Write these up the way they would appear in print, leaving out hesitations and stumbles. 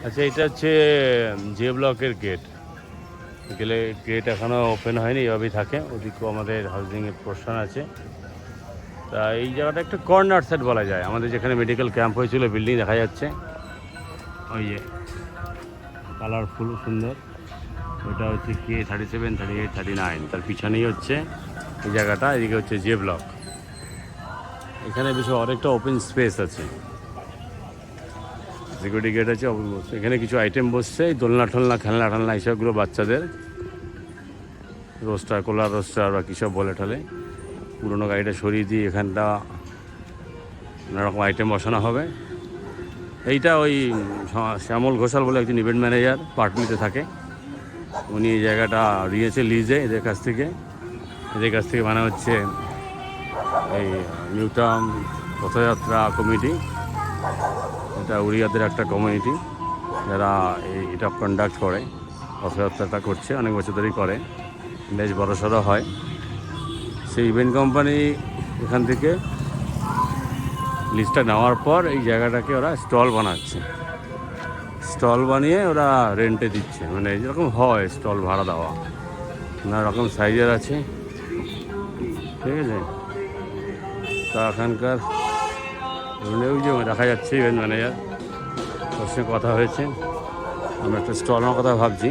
আচ্ছা, এটা হচ্ছে জে ব্লকের গেট। গেলে গেট এখনও ওপেন হয়নি, এভাবেই থাকে। ওদিকেও আমাদের হাউজিংয়ের পোর্শন আছে। তা এই জায়গাটা একটা কর্নার সেট বলা যায়। আমাদের যেখানে মেডিকেল ক্যাম্প হয়েছিল বিল্ডিং দেখা যাচ্ছে, ওই যে কালারফুল সুন্দর, ওটা হচ্ছে K37, 38, 39। তার পিছনেই হচ্ছে এই জায়গাটা। এদিকে হচ্ছে জে ব্লক। এখানে বেশি অনেকটা ওপেন স্পেস আছে, সিকিউরিটি গেট আছে। এখানে কিছু আইটেম বসছে, এই দোলনা টোলনা, খেলনা টেলনা, এইসবগুলো বাচ্চাদের, রোস্টার, কোলার রোস্টার বা কী সব বলে ঠলে। পুরোনো গাড়িটা সরিয়ে দিয়ে এখানটা নানারকম আইটেম বসানো হবে। এইটা ওই শ্যামল ঘোষাল বলে একজন ইভেন্ট ম্যানেজার পাটলিতে থাকে, উনি এই জায়গাটা দিয়েছে লিজে এদের কাছ থেকে। বানা হচ্ছে এই নিউ টাউন রথযাত্রা কমিটি। এটা উড়িয়াদের একটা কমিউনিটি যারা এটা কন্ডাক্ট করে, রথযাত্রাটা করছে, অনেক বছর ধরেই করে, বেশ বড়সড় হয়। সেই ইভেন্ট কোম্পানি এখান থেকে লিস্টটা নেওয়ার পর এই জায়গাটাকে ওরা স্টল বানাচ্ছে। স্টল বানিয়ে ওরা রেন্টে দিচ্ছে, মানে যেরকম হয় স্টল ভাড়া দেওয়া, নানা রকম সাইজের আছে, ঠিক আছে। তা এখানকার ওই যে দেখা যাচ্ছে ইভেন্ট ম্যানেজার, ওর সঙ্গে কথা হয়েছে। আমরা একটা স্টল নেওয়ার কথা ভাবছি।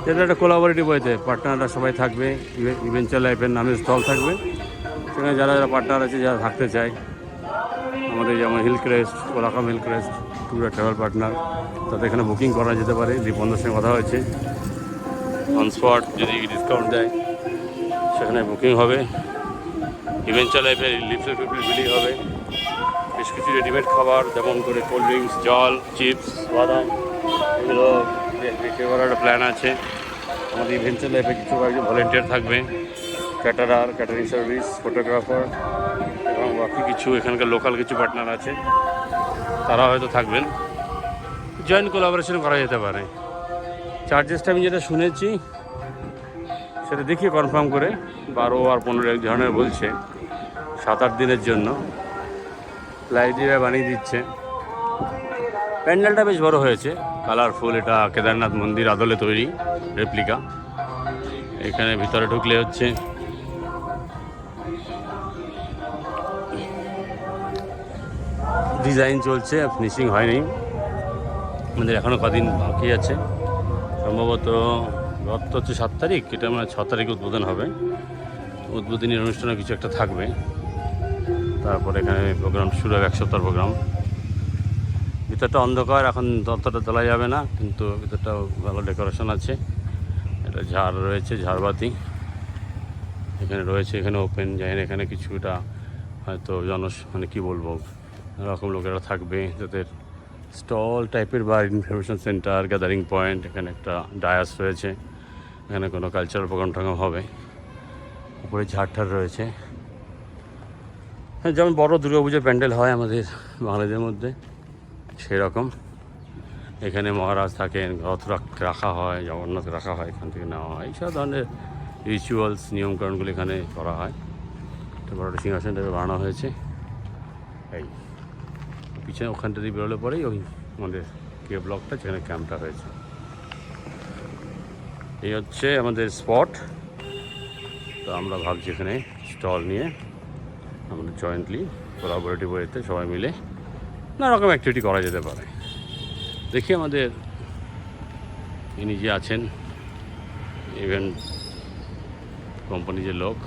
এটা একটা কোলাবোরেটিভ হয়েছে, পার্টনাররা সবাই থাকবে, ইভেঞ্চুয়াল লাইফের নামে স্টল থাকবে। সেখানে যারা যারা পার্টনার আছে, যারা থাকতে চায়, আমাদের যেমন Hillcrest, Kolakham Hillcrest tour and travel partner, তাদের এখানে বুকিং করা যেতে পারে। দীপবন্ধুর সঙ্গে কথা হয়েছে, অন স্পট যদি ডিসকাউন্ট দেয় সেখানে বুকিং হবে। ইভেঞ্চুয়াল লাইফের লিফটের বিলি হবে। বেশ কিছু রেডিমেড খাবার, যেমন করে কোল্ড ড্রিঙ্কস, জল, চিপস, বাদাম, এগুলো বিক্রি করার একটা প্ল্যান আছে। আমাদের ইভেঞ্চুয়াল লাইফে কিছু কয়েকজন ভলেন্টিয়ার থাকবে, ক্যাটারার, ক্যাটারিং সার্ভিস, ফটোগ্রাফার এবং বাকি কিছু এখানকার লোকাল কিছু পার্টনার আছে, তারা হয়তো থাকবেন। জয়েন্ট কোলাবোরেশন করা যেতে পারে। চার্জেসটা আমি যেটা শুনেছি সেটা দেখিয়ে কনফার্ম করে 12 আর 15 এক ধরনের বলছে, 7-8 দিনের জন্য লাইট দিয়ে বানিয়ে দিচ্ছে। প্যান্ডেলটা বেশ বড় হয়েছে, কালারফুল। এটা কেদারনাথ মন্দির আদলে তৈরি রেপ্লিকা। এখানে ভিতরে ঢুকলে হচ্ছে ডিজাইন চলছে, ফিনিশিং হয়নি, আমাদের এখনও কদিন বাকি আছে। সম্ভবত রথ হচ্ছে 7 তারিখ, এটা মানে 6 তারিখ উদ্বোধন হবে। উদ্বোধনী অনুষ্ঠানে কিছু একটা থাকবে, তারপরে এখানে প্রোগ্রাম শুরু হবে, 1 সপ্তাহ প্রোগ্রাম। ভিতরটা অন্ধকার, এখন ততটা তোলা যাবে না, কিন্তু ভিতরটাও ভালো ডেকোরেশন আছে। এটা ঝাড় রয়েছে, ঝাড়বাতি এখানে রয়েছে, এখানে ওপেন যায়। এখানে কিছুটা হয়তো মানে কী বলবো, এরকম লোকেরা থাকবে যাদের স্টল টাইপের বা ইনফরমেশন সেন্টার, গ্যাদারিং পয়েন্ট। এখানে একটা ডায়াস রয়েছে, এখানে কোনো কালচারাল প্রোগ্রাম টোগ্রাম হবে। উপরে ঝাড় রয়েছে, হ্যাঁ, যেমন বড় দুর্গাপুজোর প্যান্ডেল হয় আমাদের বাঙালিদের মধ্যে, সেরকম। এখানে মহারাজ থাকেন, রথ রাখা হয়, জগন্নাথ রাখা হয়, এখান থেকে নেওয়া হয়। এইসব ধরনের রিচুয়ালস, নিয়মকানুনগুলো এখানে করা হয়। একটা বড় সিংহাসন টাইপে বানানো হয়েছে। এই পিছনে ওখানটা দিয়ে বেরোলে পরেই ওই আমাদের কে ব্লকটা, যেখানে ক্যাম্পটা হয়েছে। এই হচ্ছে আমাদের স্পট। তো আমরা ভাবছি এখানে স্টল নিয়ে আমাদের জয়েন্টলি কোলাবোরেটিভ ওয়েতে সবাই মিলে নানা রকম অ্যাক্টিভিটি করা যেতে পারে। দেখি আমাদের ইনি যে আছেন ইভেন্ট কোম্পানি যে লোক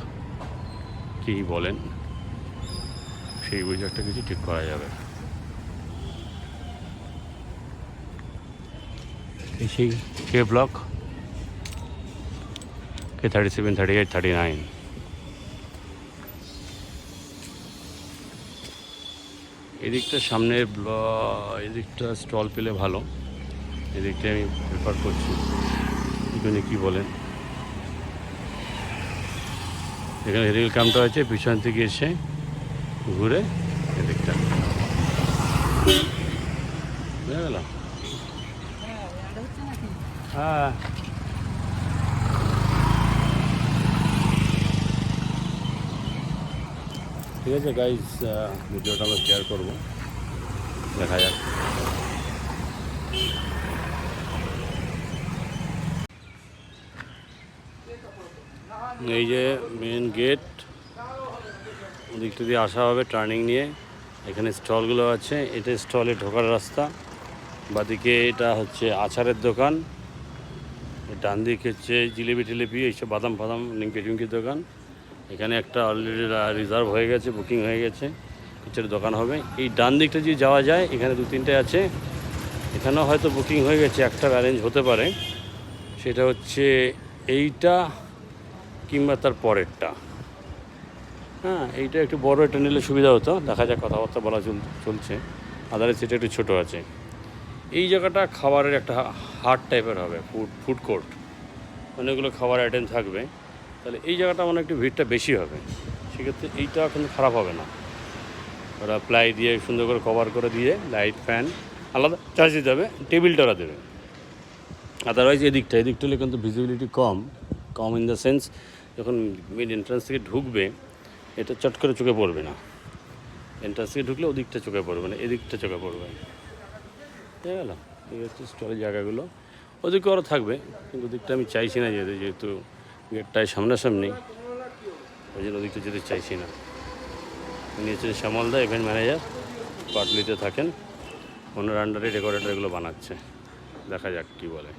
কী বলেন, সেই বুঝে একটা কিছু ঠিক করা যাবে। সেই কে ব্লক, K37, 38, 39। এদিকটা সামনে এদিকটা স্টল পেলে ভালো, এদিকটা আমি প্রেফার করছি। এখানে কী বলেন, এখানে রেল ক্যাম্পটা হয়েছে, পিছন থেকে এসে ঘুরে এদিকটা বুঝা গেল। হ্যাঁ, ঠিক আছে গাইজ, ভিডিওটা আমরা শেয়ার করবো, দেখা যাক। এই যে মেন গেট, ওদিকটা দিয়ে আসা হবে টার্নিং নিয়ে। এখানে স্টলগুলো আছে, এটা স্টলে ঢোকার রাস্তা। বাদিকে এটা হচ্ছে আচারের দোকান, ডান দিকে হচ্ছে জিলিপি টিলিপি এইসব বাদাম ফাদাম নিমকি টিমকির দোকান। এখানে একটা অলরেডি রিজার্ভ হয়ে গেছে, বুকিং হয়ে গেছে, কিছু দোকান হবে। এই ডান দিকটা যদি যাওয়া যায়, এখানে 2-3টে আছে, এখানেও হয়তো বুকিং হয়ে গেছে, একটা অ্যারেঞ্জ হতে পারে। সেটা হচ্ছে এইটা কিংবা তার পরেরটা। হ্যাঁ, এইটা একটু বড়, এটা নিলে সুবিধা হতো, দেখা যাক, কথাবার্তা বলা চলছে। আদারে সেটা একটু ছোটো আছে। এই জায়গাটা খাবারের একটা হাট টাইপের হবে, ফুড কোর্ট, অনেকগুলো খাবার আইটেম থাকবে। তাহলে এই জায়গাটা মানে একটু ভিড়টা বেশি হবে, সেক্ষেত্রে এইটা কিন্তু খারাপ হবে না। ওরা প্লাই দিয়ে সুন্দর করে কভার করে দিয়ে, লাইট ফ্যান আলাদা চার্জ দিতে হবে, টেবিলটা ওরা দেবে। আদারওয়াইজ এদিকটা হলে কিন্তু visibility com in the sense, যখন মেন এন্ট্রান্স থেকে ঢুকবে, এটা চট করে চোখে পড়বে না। এন্ট্রান্স থেকে ঢুকলে ওদিকটা চোখে পড়বে না, এদিকটা চোখে পড়বে। ঠিক গেল? এই হচ্ছে স্টলের জায়গাগুলো। ওদিকে ওরা থাকবে, কিন্তু ওদিকটা আমি চাইছি না যেতে, যেহেতু গেটটায় সামনাসামনি, ওই জন্য ওদিকটা যেতে চাইছি না। উনি হচ্ছে শ্যামলদা, ইভেন্ট ম্যানেজার, পাটলিতে থাকেন, ওনার আন্ডারে ডেকোরেটরগুলো বানাচ্ছে। দেখা যাক কী বলে।